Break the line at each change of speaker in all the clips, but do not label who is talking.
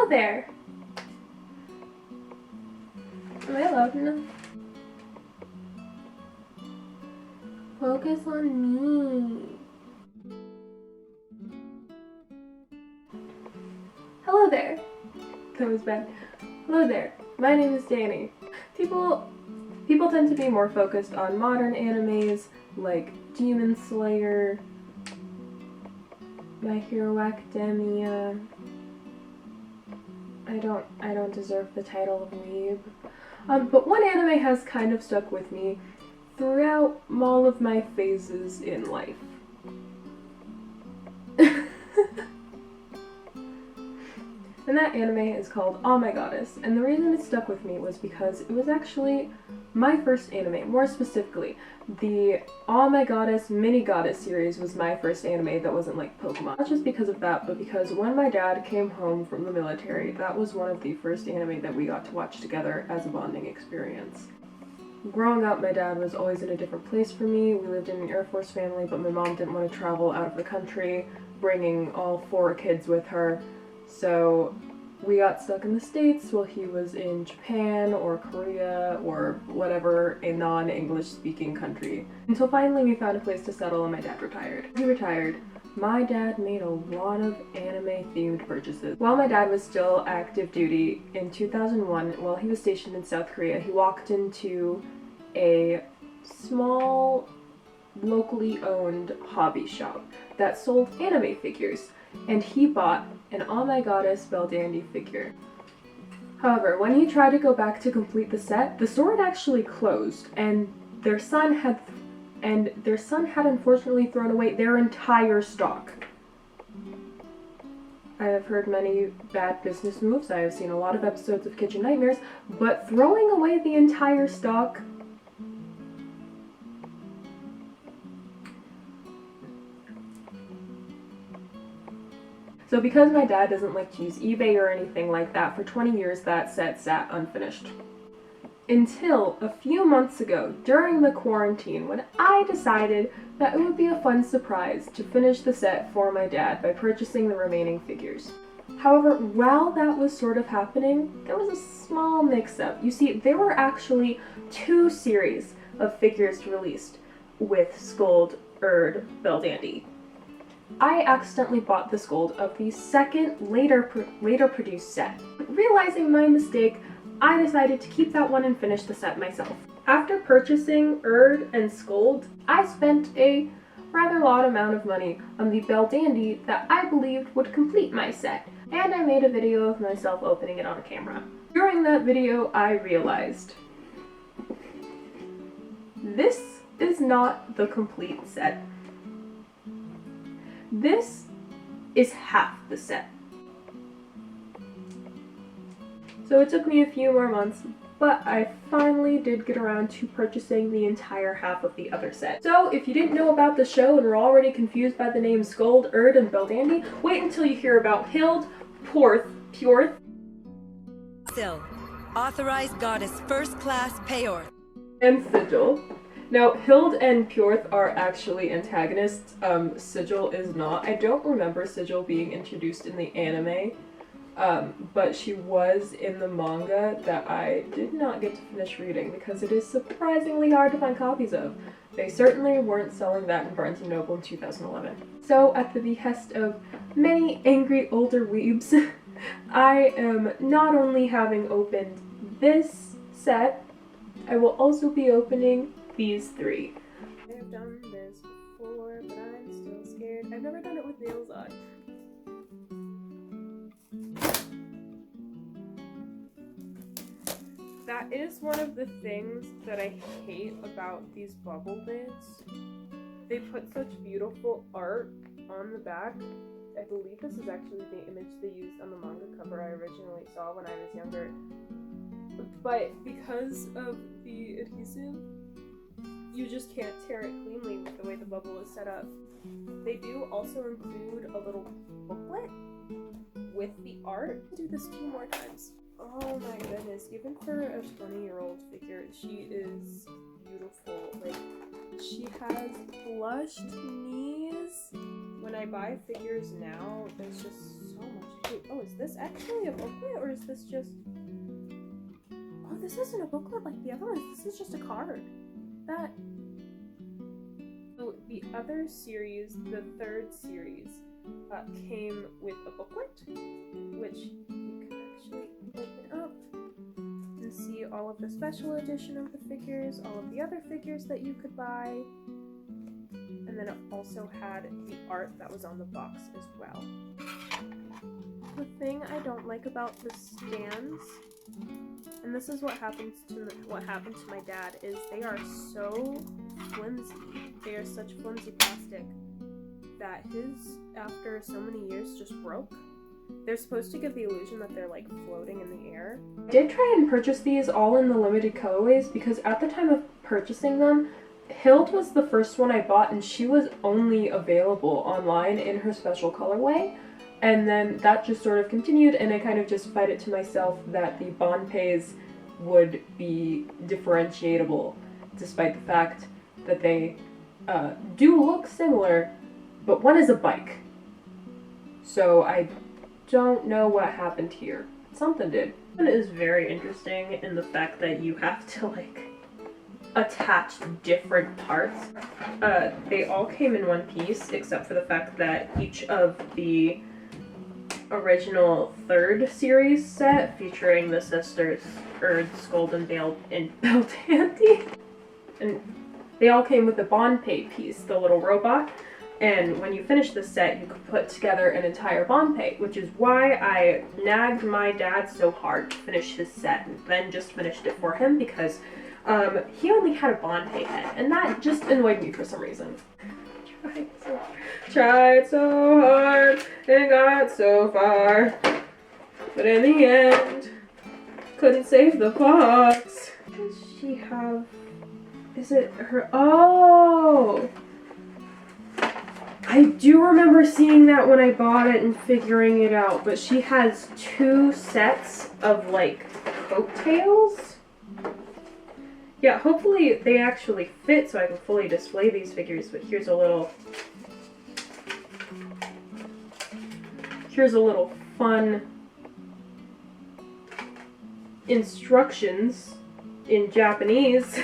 Hello there! Am I loud enough? Focus on me. Hello there. That was bad. Hello there. My name is Danny. People tend to be more focused on modern animes like Demon Slayer, My Hero Academia. I don't deserve the title of weeb. But one anime has kind of stuck with me throughout all of my phases in life. And that anime is called Oh My Goddess, and the reason it stuck with me was because it was actually my first anime. More specifically, the Oh My Goddess Mini Goddess series was my first anime that wasn't like Pokemon. Not just because of that, but because when my dad came home from the military, that was one of the first anime that we got to watch together as a bonding experience. Growing up, my dad was always in a different place for me. We lived in an Air Force family, but my mom didn't want to travel out of the country, bringing all 4 kids with her. So we got stuck in the States while he was in Japan or Korea or whatever, a non-English speaking country. Until finally we found a place to settle and my dad retired. He retired. My dad made a lot of anime themed purchases. While my dad was still active duty in 2001, while he was stationed in South Korea, he walked into a small locally owned hobby shop that sold anime figures, and he bought an Oh My Goddess Beldandy figure. However, when he tried to go back to complete the set, the store had actually closed, and their son had unfortunately thrown away their entire stock. I have heard many bad business moves, I have seen a lot of episodes of Kitchen Nightmares, but throwing away the entire stock? So because my dad doesn't like to use eBay or anything like that, for 20 years that set sat unfinished. Until a few months ago, during the quarantine, when I decided that it would be a fun surprise to finish the set for my dad by purchasing the remaining figures. However, while that was sort of happening, there was a small mix-up. You see, there were actually 2 series of figures released with Scold, Erd, Beldandy. I accidentally bought the Scold of the second later produced set. Realizing my mistake, I decided to keep that one and finish the set myself. After purchasing Erd and Scold, I spent a rather large amount of money on the Beldandy that I believed would complete my set, and I made a video of myself opening it on camera. During that video, I realized this is not the complete set. This is half the set. So it took me a few more months, but I finally did get around to purchasing the entire half of the other set. So if you didn't know about the show and were already confused by the names Scold, Erd, and Beldandy, wait until you hear about Hild, Pjorth,
Still, authorized goddess first class Pjorth,
and Sigil. Now, Hild and Pjorth are actually antagonists. Sigil is not. I don't remember Sigil being introduced in the anime, but she was in the manga that I did not get to finish reading because it is surprisingly hard to find copies of. They certainly weren't selling that in Barnes & Noble in 2011. So, at the behest of many angry older weebs, I am not only having opened this set, I will also be opening these 3. I have done this before, but I'm still scared. I've never done it with nails on. That is one of the things that I hate about these bubble lids. They put such beautiful art on the back. I believe this is actually the image they used on the manga cover I originally saw when I was younger. But because of the adhesive, you just can't tear it cleanly with the way the bubble is set up. They do also include a little booklet with the art. I'll do this 2 more times. Oh my goodness, even for a 20-year-old figure, she is beautiful. Like, she has blushed knees, when I buy figures now, there's just so much to do. Oh, is this actually a booklet, or is this just... Oh, this isn't a booklet like the other ones. This is just a card. That... So the other series, the third series, came with a booklet, which you can actually open up and see all of the special edition of the figures, all of the other figures that you could buy. And then it also had the art that was on the box as well. The thing I don't like about the stands, and this is what happened to my dad, is they are so flimsy. They are such flimsy plastic that his, after so many years, just broke. They're supposed to give the illusion that they're like floating in the air. I did try and purchase these all in the limited colorways because at the time of purchasing them, Hild was the first one I bought, and she was only available online in her special colorway. And then that just sort of continued, and I kind of justified it to myself that the Bonpays would be differentiatable, despite the fact that they do look similar, but one is a bike. So I don't know what happened here. Something did. It is very interesting in the fact that you have to like attach different parts. They all came in one piece, except for the fact that each of the original third series set, featuring the sisters Erd, Scold, and Beltandy, and they all came with a Bonpay piece, the little robot. And when you finish the set, you could put together an entire Bonpay, which is why I nagged my dad so hard to finish his set, and then just finished it for him, because he only had a Bonpay head, and that just annoyed me for some reason. Tried so hard and got so far, but in the end, couldn't save the box. What does she have? Is it her? Oh! I do remember seeing that when I bought it and figuring it out, but she has two sets of like coattails. Yeah, hopefully they actually fit so I can fully display these figures, but here's a little fun instructions in Japanese.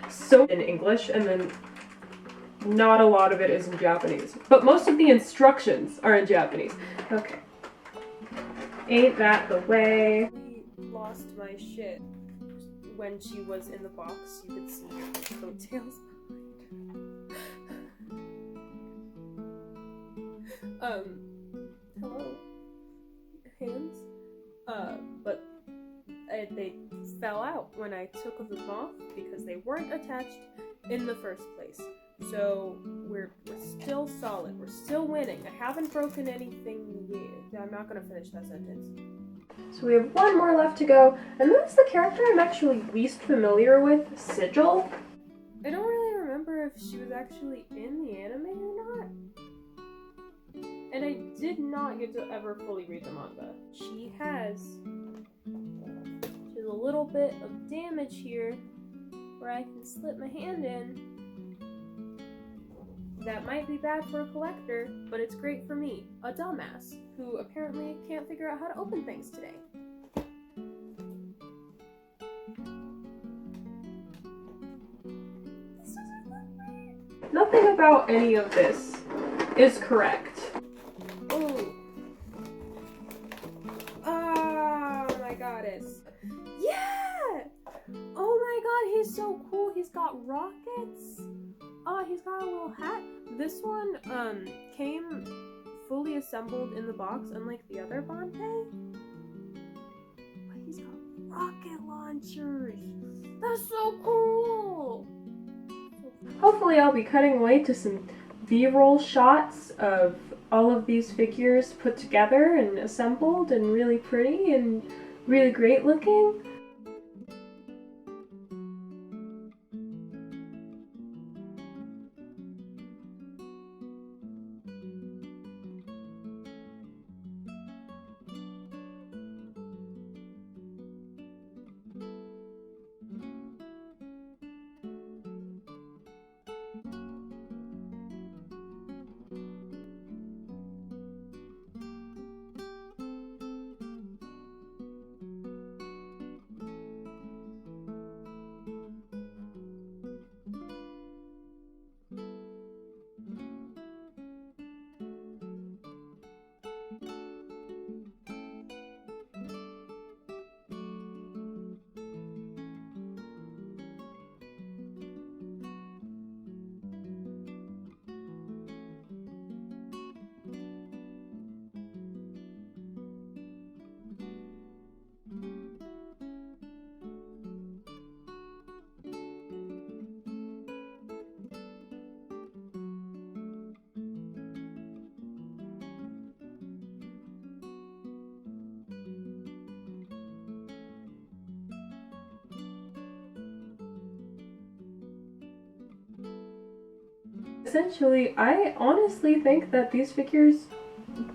So in English, and then not a lot of it is in Japanese. But most of the instructions are in Japanese. Okay. Ain't that the way? We lost my shit. When she was in the box, you could see her coattails behind. Hello? Hands? But they fell out when I took them off because they weren't attached in the first place. So we're still solid. We're still winning. I haven't broken anything yet. I'm not gonna finish that sentence. So we have one more left to go, and that's the character I'm actually least familiar with, Sigil. I don't really remember if she was actually in the anime or not. And I did not get to ever fully read the manga. She has a little bit of damage here where I can slip my hand in. That might be bad for a collector, but it's great for me, a dumbass, who apparently can't figure out how to open things today. Nothing about any of this is correct. Oh. Oh my goddess. Yeah! Oh my god, he's so cool. He's got rockets. Oh, he's got a little hat. This one came fully assembled in the box, unlike the other Bonpay. But he's got rocket launchers. That's so cool! Hopefully I'll be cutting away to some B-roll shots of all of these figures put together and assembled and really pretty and really great looking. essentially, I honestly think that these figures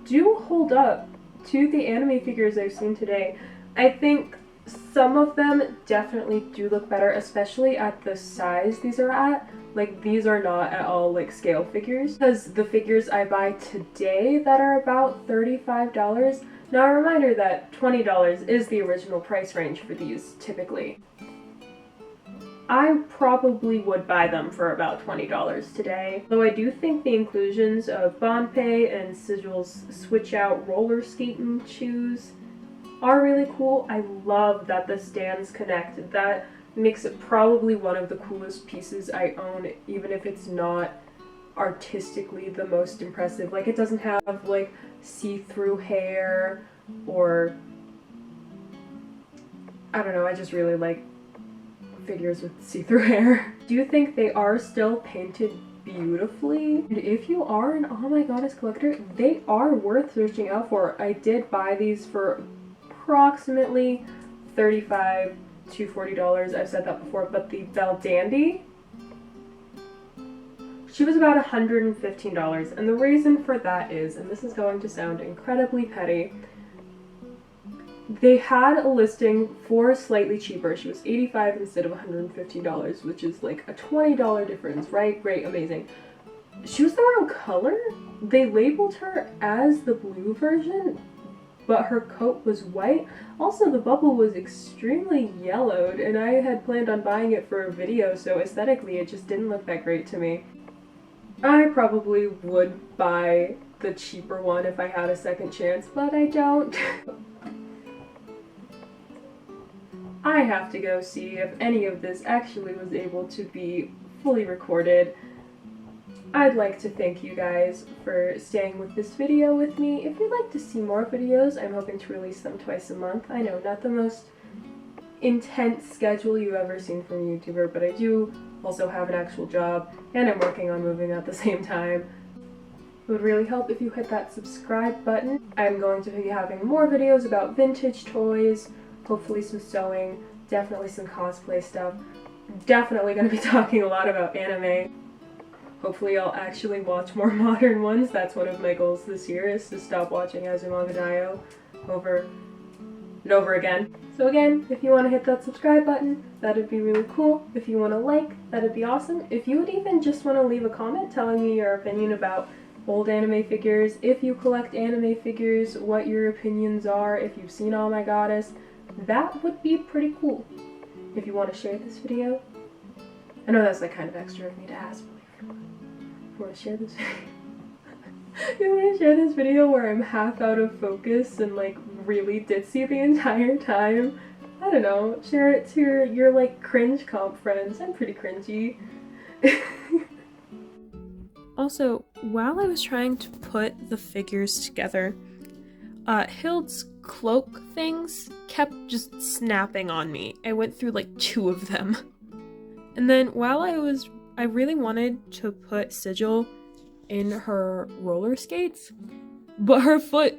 do hold up to the anime figures I've seen today. I think some of them definitely do look better, especially at the size these are at. Like, these are not at all like scale figures, because the figures I buy today that are about $35. Now, a reminder that $20 is the original price range for these typically. I probably would buy them for about $20 today, though I do think the inclusions of Bonpei and Sigil's switch out roller skating shoes are really cool. I love that the stands connect. That makes it probably one of the coolest pieces I own, even if it's not artistically the most impressive. Like, it doesn't have like see-through hair, or I don't know, I just really like figures with see-through hair. Do you think they are still painted beautifully? And if you are an Oh My Goddess collector, they are worth searching out for. I did buy these for approximately $35 to $40. I've said that before, but the Belle Dandy, she was about $115, and the reason for that is, and this is going to sound incredibly petty, they had a listing for slightly cheaper. She was $85 instead of $115, which is like a $20 difference, right? Great, amazing. She was the wrong color. They labeled her as the blue version, but her coat was white. Also, the bubble was extremely yellowed, and I had planned on buying it for a video, so aesthetically it just didn't look that great to me. I probably would buy the cheaper one if I had a second chance, but I don't. I have to go see if any of this actually was able to be fully recorded. I'd like to thank you guys for staying with this video with me. If you'd like to see more videos, I'm hoping to release them twice a month. I know, not the most intense schedule you've ever seen from a YouTuber, but I do also have an actual job, and I'm working on moving at the same time. It would really help if you hit that subscribe button. I'm going to be having more videos about vintage toys, hopefully some sewing, definitely some cosplay stuff. Definitely going to be talking a lot about anime. Hopefully I'll actually watch more modern ones. That's one of my goals this year, is to stop watching Azumanga Daioh over and over again. So again, if you want to hit that subscribe button, that'd be really cool. If you want to like, that'd be awesome. If you would even just want to leave a comment telling me your opinion about old anime figures, if you collect anime figures, what your opinions are, if you've seen Oh My Goddess, that would be pretty cool. If you want to share this video, I know that's like kind of extra of me to ask, but if you want to share this if you want to share this video where I'm half out of focus and like really ditzy the entire time, I don't know, share it to your like cringe comp friends. I'm pretty cringy. Also, while I was trying to put the figures together, Hild's cloak things kept just snapping on me. I went through like 2 of them. And then while I really wanted to put Sigil in her roller skates, but her foot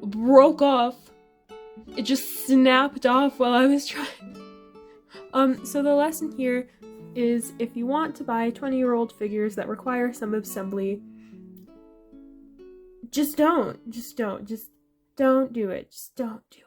broke off. It just snapped off while I was trying. So the lesson here is, if you want to buy 20-year-old figures that require some assembly, just don't do it. Just don't do it.